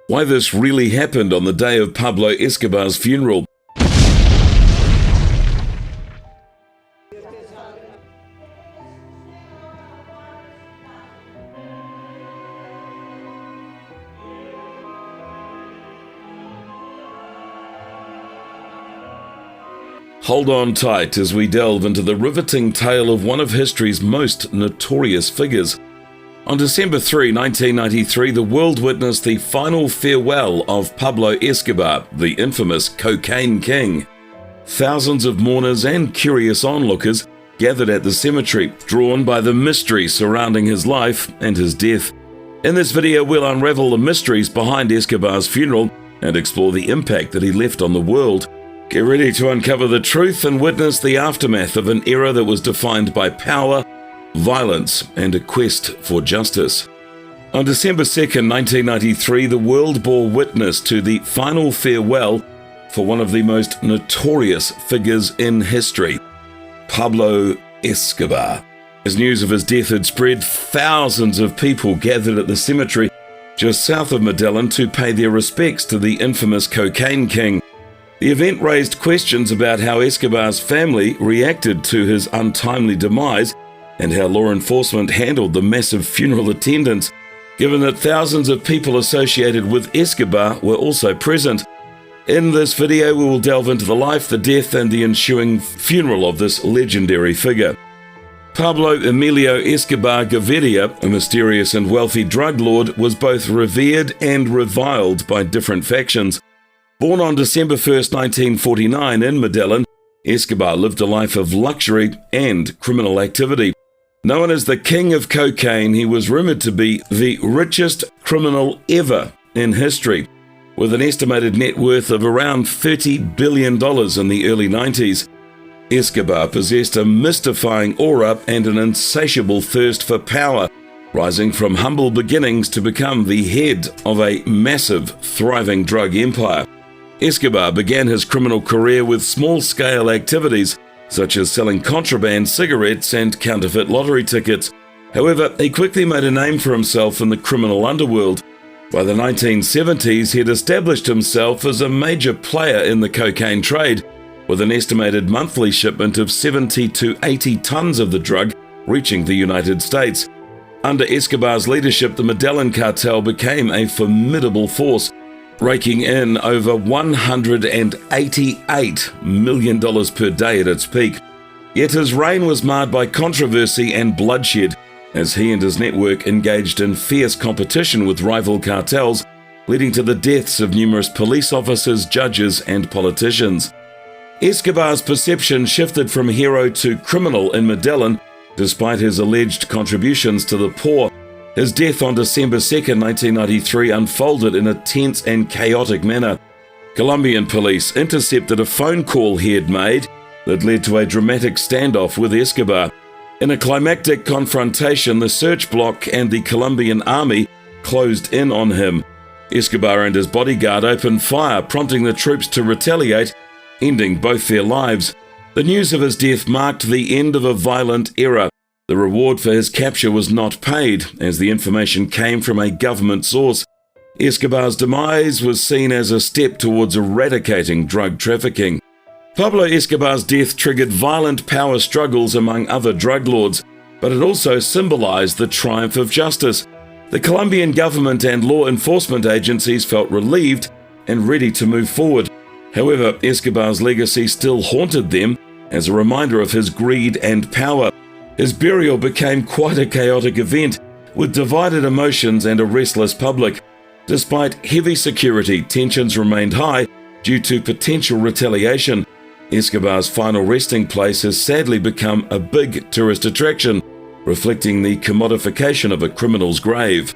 Why this really happened on the day of Pablo Escobar's funeral. Hold on tight as we delve into the riveting tale of one of history's most notorious figures. On December 3, 1993, the world witnessed the final farewell of Pablo Escobar, the infamous Cocaine King. Thousands of mourners and curious onlookers gathered at the cemetery, drawn by the mystery surrounding his life and his death. In this video, we'll unravel the mysteries behind Escobar's funeral and explore the impact that he left on the world. Get ready to uncover the truth and witness the aftermath of an era that was defined by power, violence, and a quest for justice. On December 2, 1993, the world bore witness to the final farewell for one of the most notorious figures in history, Pablo Escobar. As news of his death had spread, thousands of people gathered at the cemetery just south of Medellin to pay their respects to the infamous Cocaine King. The event raised questions about how Escobar's family reacted to his untimely demise and how law enforcement handled the massive funeral attendance, given that thousands of people associated with Escobar were also present. In this video, we will delve into the life, the death, and the ensuing funeral of this legendary figure. Pablo Emilio Escobar Gaviria, a mysterious and wealthy drug lord, was both revered and reviled by different factions. Born on December 1, 1949 in Medellin, Escobar lived a life of luxury and criminal activity. Known as the King of Cocaine, he was rumored to be the richest criminal ever in history, with an estimated net worth of around $30 billion in the early 90s. Escobar possessed a mystifying aura and an insatiable thirst for power, rising from humble beginnings to become the head of a massive, thriving drug empire. Escobar began his criminal career with small-scale activities, such as selling contraband cigarettes and counterfeit lottery tickets. However, he quickly made a name for himself in the criminal underworld. By the 1970s, he had established himself as a major player in the cocaine trade, with an estimated monthly shipment of 70 to 80 tons of the drug reaching the United States. Under Escobar's leadership, the Medellin Cartel became a formidable force, raking in over $188 million per day at its peak. Yet his reign was marred by controversy and bloodshed, as he and his network engaged in fierce competition with rival cartels, leading to the deaths of numerous police officers, judges, and politicians. Escobar's perception shifted from hero to criminal in Medellin, despite his alleged contributions to the poor. His death on December 2, 1993 unfolded in a tense and chaotic manner. Colombian police intercepted a phone call he had made that led to a dramatic standoff with Escobar. In a climactic confrontation, the search block and the Colombian army closed in on him. Escobar and his bodyguard opened fire, prompting the troops to retaliate, ending both their lives. The news of his death marked the end of a violent era. The reward for his capture was not paid, as the information came from a government source. Escobar's demise was seen as a step towards eradicating drug trafficking. Pablo Escobar's death triggered violent power struggles among other drug lords, but it also symbolized the triumph of justice. The Colombian government and law enforcement agencies felt relieved and ready to move forward. However, Escobar's legacy still haunted them as a reminder of his greed and power. His burial became quite a chaotic event, with divided emotions and a restless public. Despite heavy security, tensions remained high due to potential retaliation. Escobar's final resting place has sadly become a big tourist attraction, reflecting the commodification of a criminal's grave.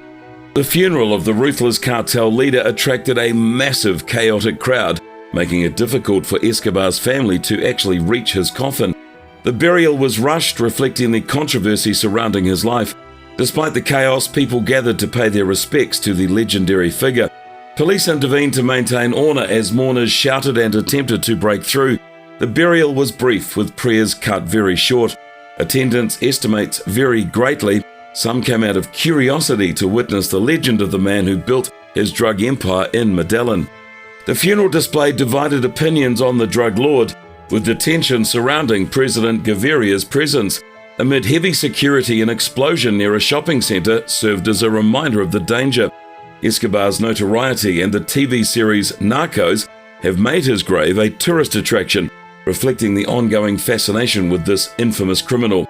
The funeral of the ruthless cartel leader attracted a massive, chaotic crowd, making it difficult for Escobar's family to actually reach his coffin. The burial was rushed, reflecting the controversy surrounding his life. Despite the chaos, people gathered to pay their respects to the legendary figure. Police intervened to maintain order as mourners shouted and attempted to break through. The burial was brief, with prayers cut very short. Attendance estimates vary greatly. Some came out of curiosity to witness the legend of the man who built his drug empire in Medellin. The funeral displayed divided opinions on the drug lord, with detention surrounding President Gaviria's presence. Amid heavy security, an explosion near a shopping center served as a reminder of the danger. Escobar's notoriety and the TV series Narcos have made his grave a tourist attraction, reflecting the ongoing fascination with this infamous criminal.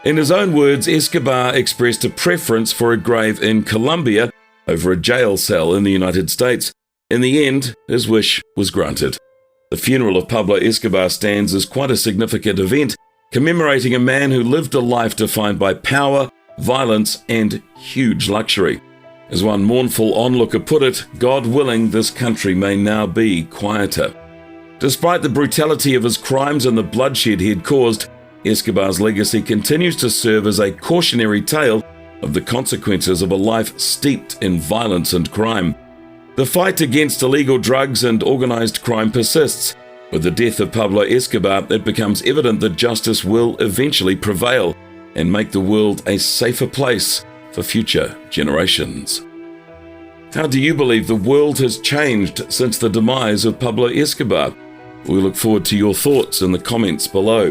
In his own words, Escobar expressed a preference for a grave in Colombia over a jail cell in the United States. In the end, his wish was granted. The funeral of Pablo Escobar stands as quite a significant event, commemorating a man who lived a life defined by power, violence, and huge luxury. As one mournful onlooker put it, God willing, this country may now be quieter. Despite the brutality of his crimes and the bloodshed he had caused, Escobar's legacy continues to serve as a cautionary tale of the consequences of a life steeped in violence and crime. The fight against illegal drugs and organized crime persists. With the death of Pablo Escobar, it becomes evident that justice will eventually prevail and make the world a safer place for future generations. How do you believe the world has changed since the demise of Pablo Escobar? We look forward to your thoughts in the comments below.